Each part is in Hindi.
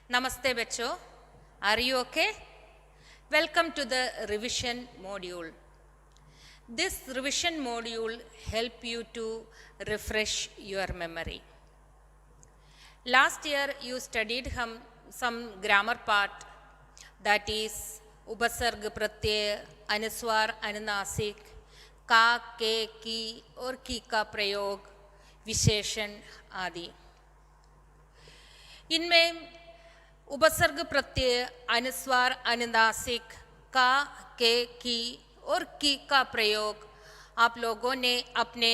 Namaste बच्चों, are you okay? Welcome to the revision module. This revision module help you to refresh your memory. Last year you studied some grammar part, that is उपसर्ग प्रत्यय, अनुस्वार अनुनासिक, का, के, की और की का प्रयोग, विशेषण आदि। इनमें उपसर्ग प्रत्यय, अनुस्वार अनुनासिक, का, के, की और की का प्रयोग आप लोगों ने अपने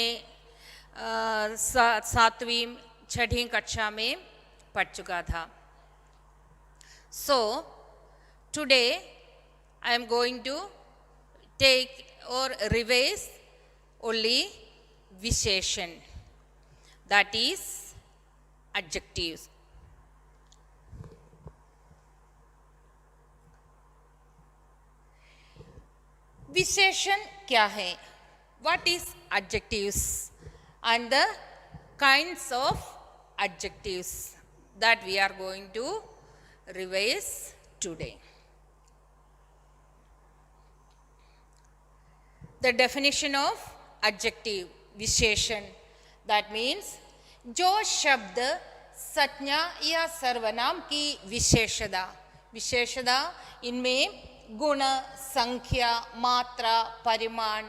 सातवीं छठी कक्षा में पढ़ चुका था। So today I am going to take or revise only विशेषण, that is adjectives. विशेषण क्या है? What is adjectives and the kinds of adjectives that we are going to revise today. The definition of adjective, विशेषण, that means जो शब्द संज्ञा या सर्वनाम की विशेषता, इनमें गुण, संख्या, मात्रा, परिमाण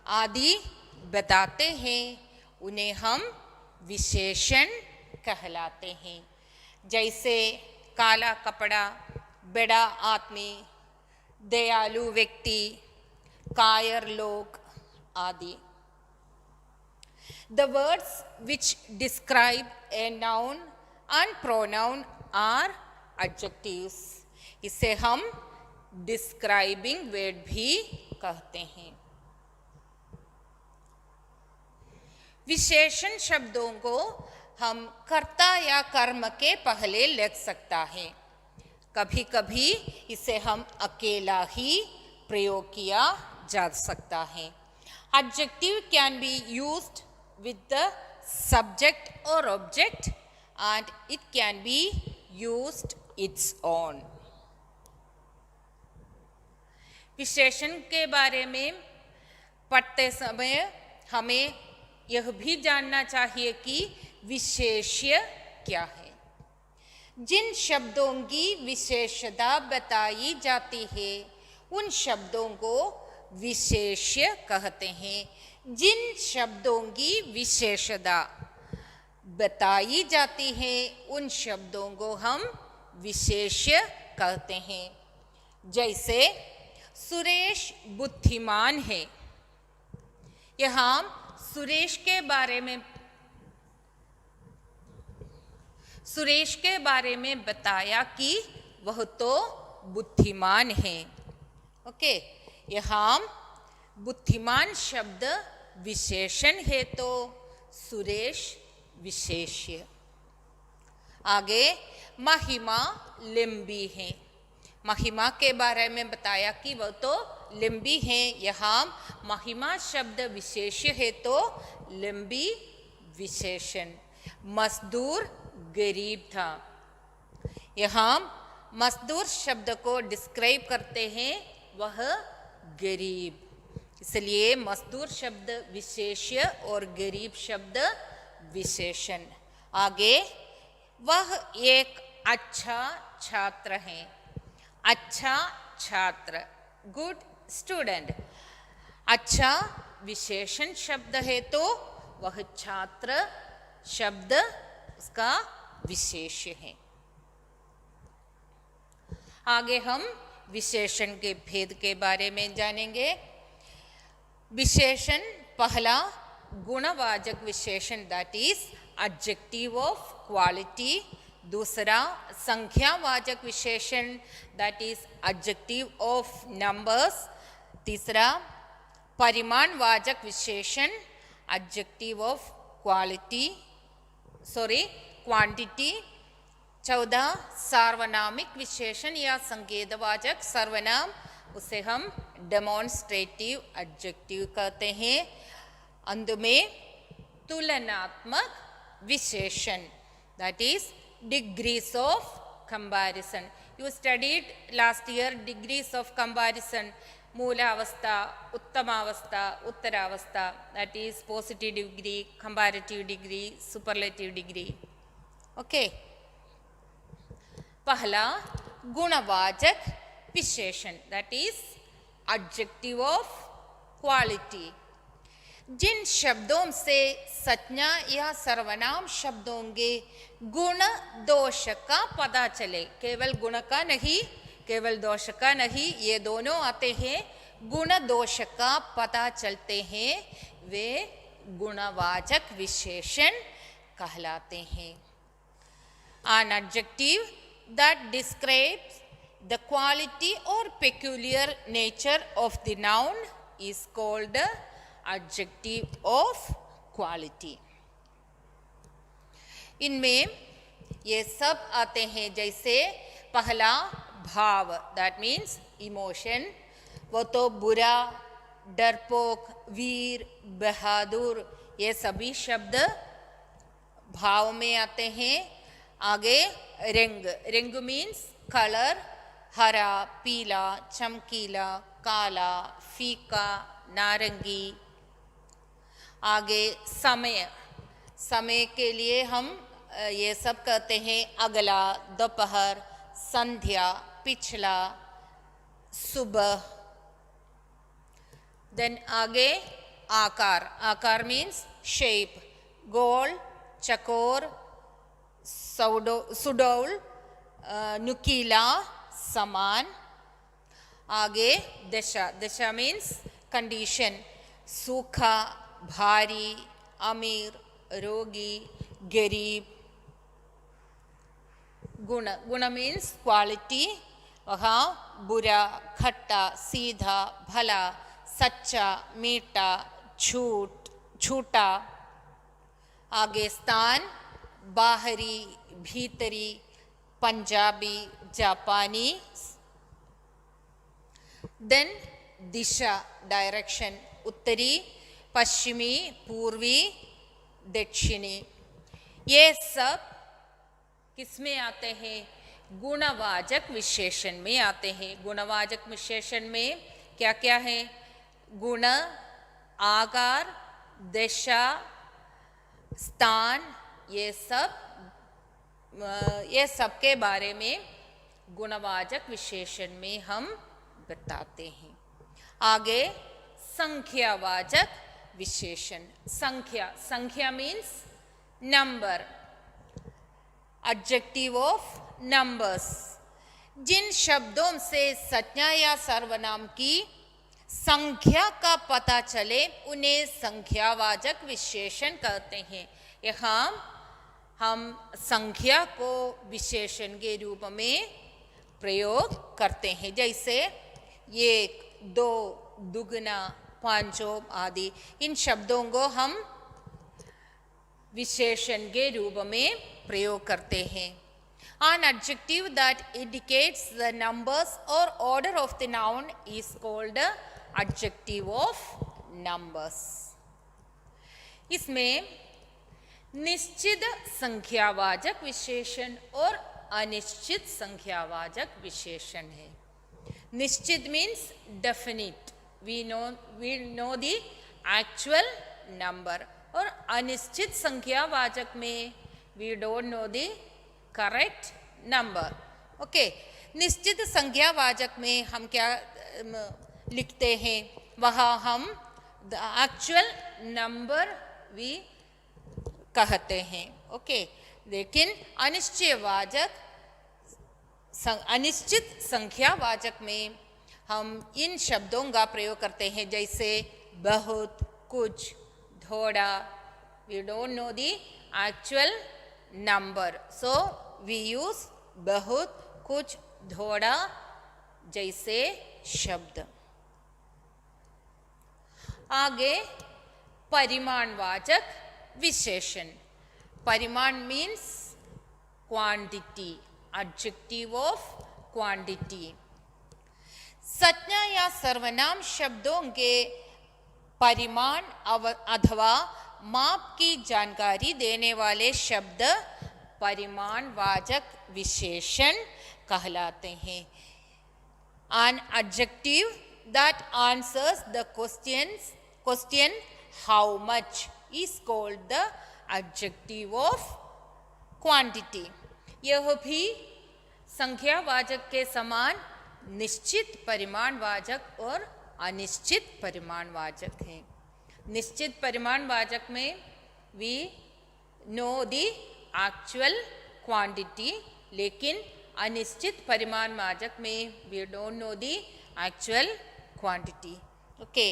आदि बताते हैं, उन्हें हम विशेषण कहलाते हैं। जैसे काला कपड़ा, बड़ा आदमी, दयालु व्यक्ति, कायर लोग आदि। The words which describe a noun and pronoun are adjectives. इसे हम डिस्क्राइबिंग वर्ड भी कहते हैं। विशेषण शब्दों को हम कर्ता या कर्म के पहले लग सकता है। कभी कभी इसे हम अकेला ही प्रयोग किया जा सकता है। Adjective can be used with the subject or object and it can be used its own. विशेषण के बारे में पढ़ते समय हमें यह भी जानना चाहिए कि विशेष्य क्या है। जिन शब्दों की विशेषता बताई जाती है उन शब्दों को विशेष्य कहते हैं। जिन शब्दों की विशेषता बताई जाती है उन शब्दों को हम विशेष्य कहते हैं। जैसे सुरेश बुद्धिमान है। यहाँ सुरेश के बारे में बताया कि वह तो बुद्धिमान है। ओके, यहाँ बुद्धिमान शब्द विशेषण है तो सुरेश विशेष्य। आगे महिमा लंबी है। महिमा के बारे में बताया कि वह तो लंबी है। यहाँ महिमा शब्द विशेष्य है तो लंबी विशेषण। मजदूर गरीब था। यहाँ मजदूर शब्द को डिस्क्राइब करते हैं, वह गरीब, इसलिए मजदूर शब्द विशेष्य और गरीब शब्द विशेषण। आगे वह एक अच्छा छात्र है। अच्छा छात्र, गुड स्टूडेंट। अच्छा विशेषण शब्द है तो वह छात्र शब्द उसका विशेष्य है। आगे हम विशेषण के भेद के बारे में जानेंगे। विशेषण पहला गुणवाचक विशेषण, that is adjective of quality. दूसरा संख्यावाचक विशेषण, that is adjective of numbers. तीसरा परिमाणवाचक विशेषण, एडजेक्टिव ऑफ क्वांटिटी। चौदह सार्वनामिक विशेषण या संकेतवाचक सर्वनाम, उसे हम डेमोन्स्ट्रेटिव एडजेक्टिव कहते हैं। अंत में तुलनात्मक विशेषण, that is degrees of comparison. You studied last year degrees of comparison. Moolavastha, Uttamavastha, Uttaravastha, that is positive degree, comparative degree, superlative degree. Okay. पहला गुणवाचक विशेषण, that is adjective of quality. जिन शब्दों से संज्ञा या सर्वनाम शब्दों के गुण दोष का पता चले, केवल गुण का नहीं, केवल दोष का नहीं, ये दोनों आते हैं, गुण दोष का पता चलते हैं, वे गुणवाचक विशेषण कहलाते हैं. An adjective that describes the quality or peculiar nature of the noun is called adjective of quality. इनमें ये सब आते हैं, जैसे पहला भाव, that means emotion, वो तो बुरा, डरपोक, वीर, बहादुर, ये सभी शब्द भाव में आते हैं. आगे रंग, रंग मीन्स कलर, हरा, पीला, चमकीला, काला, फीका, नारंगी. आगे समय, समय के लिए हम ये सब कहते हैं अगला, दोपहर, संध्या, पिछला, सुबह. देन आगे आकार, आकार मीन्स शेप, गोल, चकोर, सुडौल, नुकीला, समान. आगे दशा, दशा मीन्स कंडीशन, सूखा, भारी, अमीर, रोगी, गरीब. गुण, गुण मीन्स क्वालिटी, वहाँ बुरा, खट्टा, सीधा, भला, सच्चा, मीठा, झूठ, झूठा. आगे स्थान, बाहरी, भीतरी, पंजाबी, जापानी. देन दिशा, डायरेक्शन, उत्तरी, पश्चिमी, पूर्वी, दक्षिणी. ये सब किसमें आते हैं? गुणवाचक विशेषण में आते हैं. गुणवाचक विशेषण में क्या क्या है? गुण, आकार, दशा, स्थान, ये सब के बारे में गुणवाचक विशेषण में हम बताते हैं. आगे संख्यावाचक विशेषण. संख्या, संख्या means number, adjective of numbers. जिन शब्दों से संज्ञा या सर्वनाम की संख्या का पता चले उन्हें संख्यावाचक विशेषण कहते हैं. यहाँ हम संख्या को विशेषण के रूप में प्रयोग करते हैं, जैसे एक, दो, दुगना, पांचों आदि. इन शब्दों को हम विशेषण के रूप में प्रयोग करते हैं. An adjective that indicates the numbers or order of the noun is called adjective of numbers. इसमें निश्चित संख्यावाचक विशेषण और अनिश्चित संख्यावाचक विशेषण है. निश्चित means definite, we know the actual number. और अनिश्चित संख्यावाचक में we don't know the correct number. Okay, निश्चित संख्यावाचक में हम क्या लिखते हैं? वहाँ हम the actual number we कहते हैं. ओके, लेकिन अनिश्चित संख्यावाचक में हम इन शब्दों का प्रयोग करते हैं, जैसे बहुत, कुछ, थोड़ा. we don't know the actual number, so we use बहुत, कुछ, थोड़ा जैसे शब्द. आगे परिमाणवाचक विशेषण. परिमाण means quantity, adjective of quantity. संज्ञा या सर्वनाम शब्दों के परिमाण अथवा माप की जानकारी देने वाले शब्द परिमाणवाचक विशेषण कहलाते हैं। An adjective that answers the question how much is called the adjective of quantity. यह भी संख्यावाचक के समान निश्चित परिमाणवाचक और अनिश्चित परिमाणवाचक है। निश्चित परिमाणवाचक में we know the actual quantity, लेकिन अनिश्चित परिमाणवाचक में we don't know the actual quantity. Okay,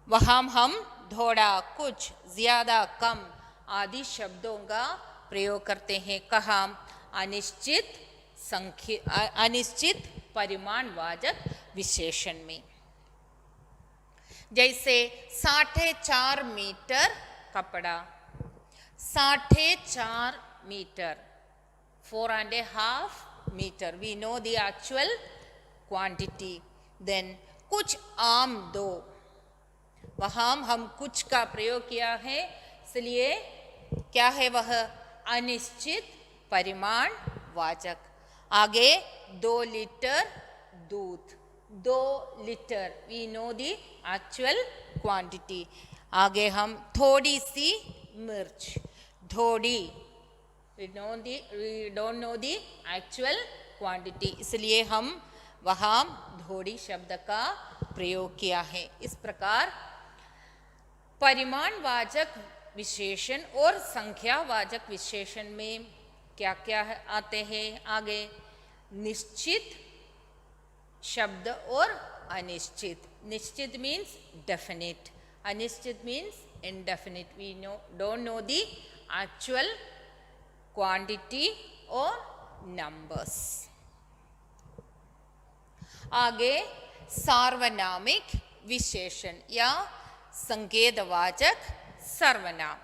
वहाँ हम थोड़ा, कुछ, ज़्यादा, कम आदि शब्दों का प्रयोग करते हैं। कहाँ? अनिश्चित परिमाणवाचक विशेषण में। जैसे 4.5 मीटर कपड़ा, 4.5 metre, 4.5 metre, we know the actual quantity. Then कुछ आम दो, वहाँ हम कुछ का प्रयोग किया है, इसलिए क्या है वह? अनिश्चित परिमाणवाचक। आगे 2 लीटर दूध, 2 litre, we know the actual quantity. आगे हम थोड़ी सी मिर्च, थोड़ी, we don't know the actual quantity, इसलिए हम वहाँ थोड़ी शब्द का प्रयोग किया है। इस प्रकार परिमाणवाचक विशेषण और संख्यावाचक विशेषण में क्या क्या आते हैं? आगे निश्चित शब्द और अनिश्चित। निश्चित मीन्स डेफिनेट, अनिश्चित means indefinite. We don't know the actual quantity or numbers. आगे सार्वनामिक विशेषण या संकेतवाचक सर्वनाम।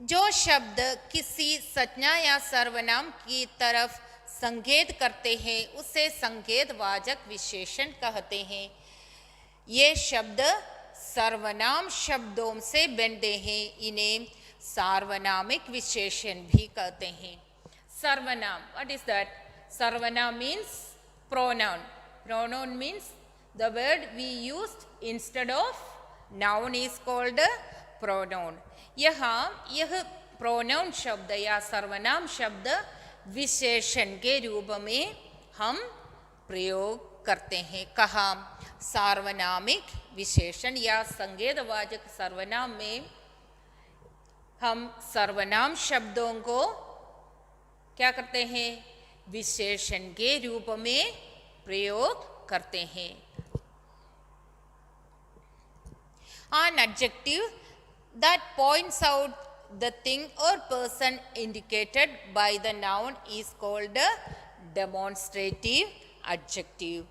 जो शब्द किसी संज्ञा या सर्वनाम की तरफ संकेत करते हैं उसे संकेतवाचक विशेषण कहते हैं। ये शब्द सर्वनाम शब्दों से बनते हैं, इन्हें सार्वनामिक विशेषण भी कहते हैं। सर्वनाम, व्हाट इज दैट? सर्वनाम means pronoun. Pronoun means the word we used instead of noun is called a pronoun. यहाँ यह pronoun शब्द या सर्वनाम शब्द विशेषण के रूप में हम प्रयोग करते हैं। कहाँ? सार्वनामिक विशेषण या संकेतवाचक सर्वनाम में हम सर्वनाम शब्दों को क्या करते हैं? विशेषण के रूप में प्रयोग करते हैं। An adjective that points out the thing or person indicated by the noun is called a demonstrative adjective.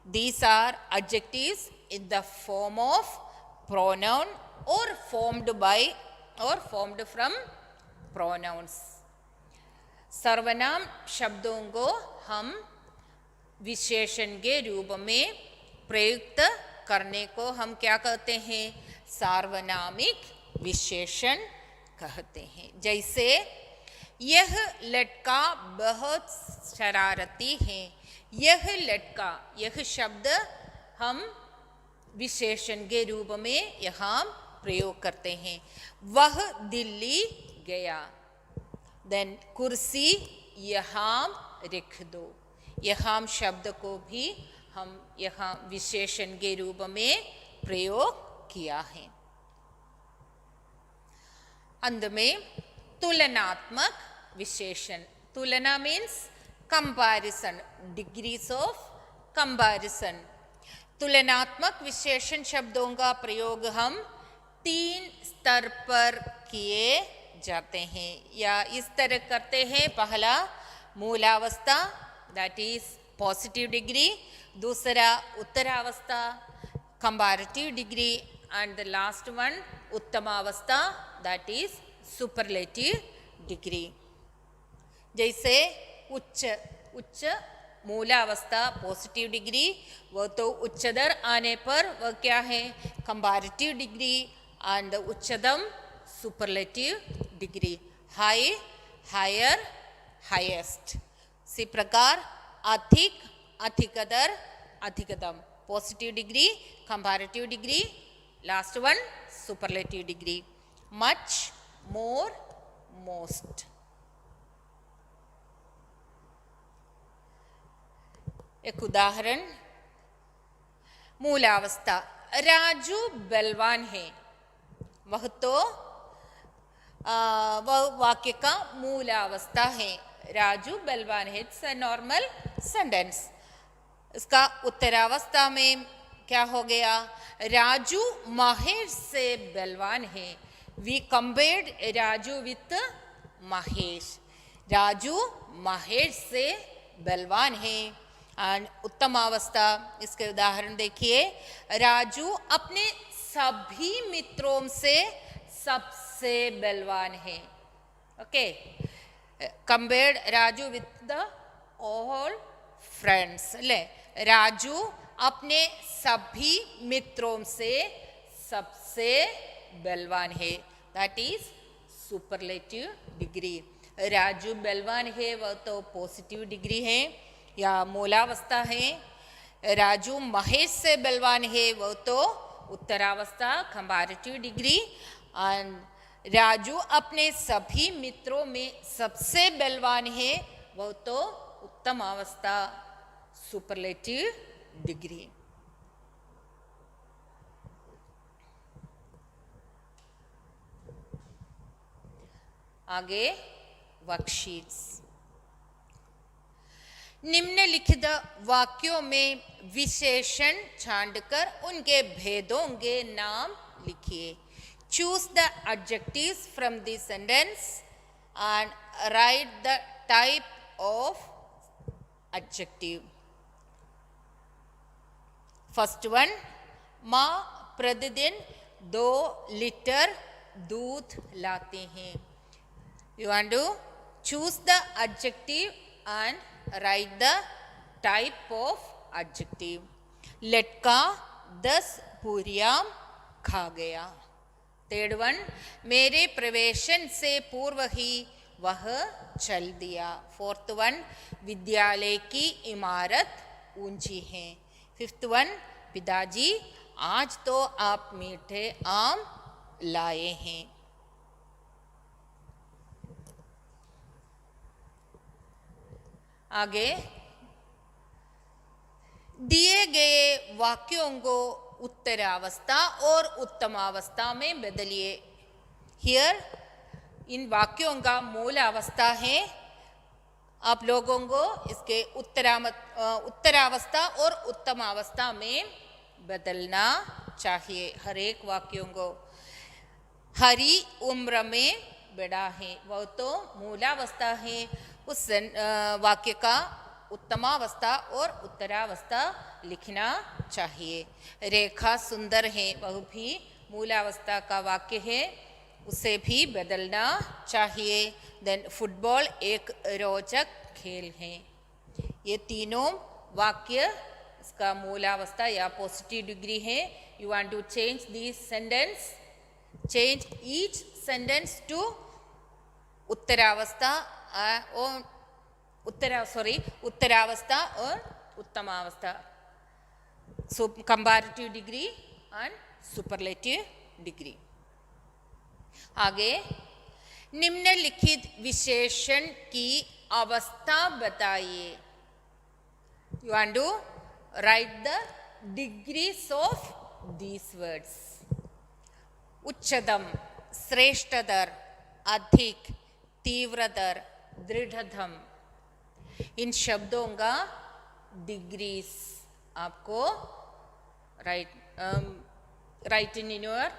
These are adjectives in the form of pronoun or formed from pronouns. सर्वनाम शब्दों को हम विशेषण के रूप में प्रयुक्त करने को हम क्या कहते हैं? सार्वनामिक विशेषण कहते हैं। जैसे यह लड़का बहुत शरारती है, यह लड़का, यह शब्द हम विशेषण के रूप में यहाँ प्रयोग करते हैं। वह दिल्ली गया, देन कुर्सी यहाँ रख दो, यहाँ शब्द को भी हम यहाँ विशेषण के रूप में प्रयोग किया है। अंत में तुलनात्मक विशेषण। तुलना means comparison, degrees of comparison. तुलनात्मक विशेषण शब्दों का प्रयोग हम 3 स्तर पर किए जाते हैं या इस तरह करते हैं। पहला मूलावस्था, दैट इज पॉजिटिव डिग्री, दूसरा उत्तरावस्था comparative degree, and the last one उत्तमावस्था, दैट इज सुपरलेटिव डिग्री। जैसे उच्च मूलावस्था पॉजिटिव डिग्री, वह तो उच्चतर आने पर वह क्या है? कंपैरेटिव डिग्री, एंड उच्चतम सुपरलेटिव डिग्री। Higher, highest. इसी प्रकार अधिक, अधिकतर, अधिकतम। Positive degree, comparative degree, last one superlative degree. Much, more, most. एक उदाहरण, मूलावस्था। राजू बलवान है। वह तो वह वाक्य का मूलावस्था है। राजू बलवान है, इट्स अ नॉर्मल सेंटेंस। इसका उत्तरावस्था में क्या हो गया? राजू महेश से बलवान है। We compared Raju with Mahesh. Raju Mahesh से बलवान है। एंड उत्तमावस्था, इसके उदाहरण देखिए। राजू अपने सभी मित्रों से सबसे बलवान है। Okay, compared Raju with the all friends. ले, राजू अपने सभी मित्रों से सबसे बलवान है। That is superlative degree. Raju बलवान है, वह तो पॉजिटिव डिग्री है या मूलावस्था है। राजू महेश से बलवान है, वह तो उत्तरावस्था, कंपैरेटिव डिग्री। एंड राजू अपने सभी मित्रों में सबसे बलवान है, वह तो उत्तम अवस्था, सुपरलेटिव डिग्री। आगे वर्कशीट्स। निम्नलिखित वाक्यों में विशेषण छांटकर उनके भेदों के नाम लिखिए। Choose the adjectives from the sentence and write the type of adjective. First one, माँ प्रतिदिन 2 लीटर दूध लाते हैं। You want to choose the adjective and write the type of adjective. लड़का 10 पूरियां खा गया। थर्ड वन, मेरे प्रवेशन से पूर्व ही वह चल दिया। फोर्थ वन, विद्यालय की इमारत ऊंची है। फिफ्थ वन, पिताजी आज तो आप मीठे आम लाए हैं। आगे दिए गए वाक्यों को उत्तरावस्था और उत्तमावस्था में बदलिए। हियर इन वाक्यों का मूल अवस्था है। आप लोगों को इसके उत्तरावस्था और उत्तमावस्था में बदलना चाहिए हर एक वाक्यों को। हरी उम्र में बड़ा है, वह तो मूलावस्था है। उस वाक्य का उत्तमावस्था और उत्तरावस्था लिखना चाहिए। रेखा सुंदर है, वह भी मूलावस्था का वाक्य है, उसे भी बदलना चाहिए। देन फुटबॉल एक रोचक खेल है। ये तीनों वाक्य इसका मूलावस्था या पॉजिटिव डिग्री है। You want to change this sentence, change each sentence to उत्तरावस्था और उत्तरावस्था और उत्तमावस्था, comparative degree and superlative degree. आगे निम्नलिखित विशेषण की अवस्था बताइए। You want to write the degrees of these words. उच्चतम, श्रेष्ठतर, अधिक, तीव्रतर, दृढ़तम, इन शब्दों का डिग्रीज आपको right in your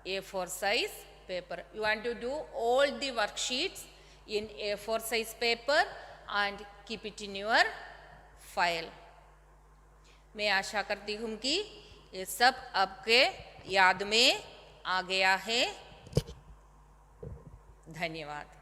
A4 size paper. You want to do all the worksheets in A4 size paper and keep it in your file. मैं आशा करती हूँ कि ये सब आपके याद में आ गया है। धन्यवाद।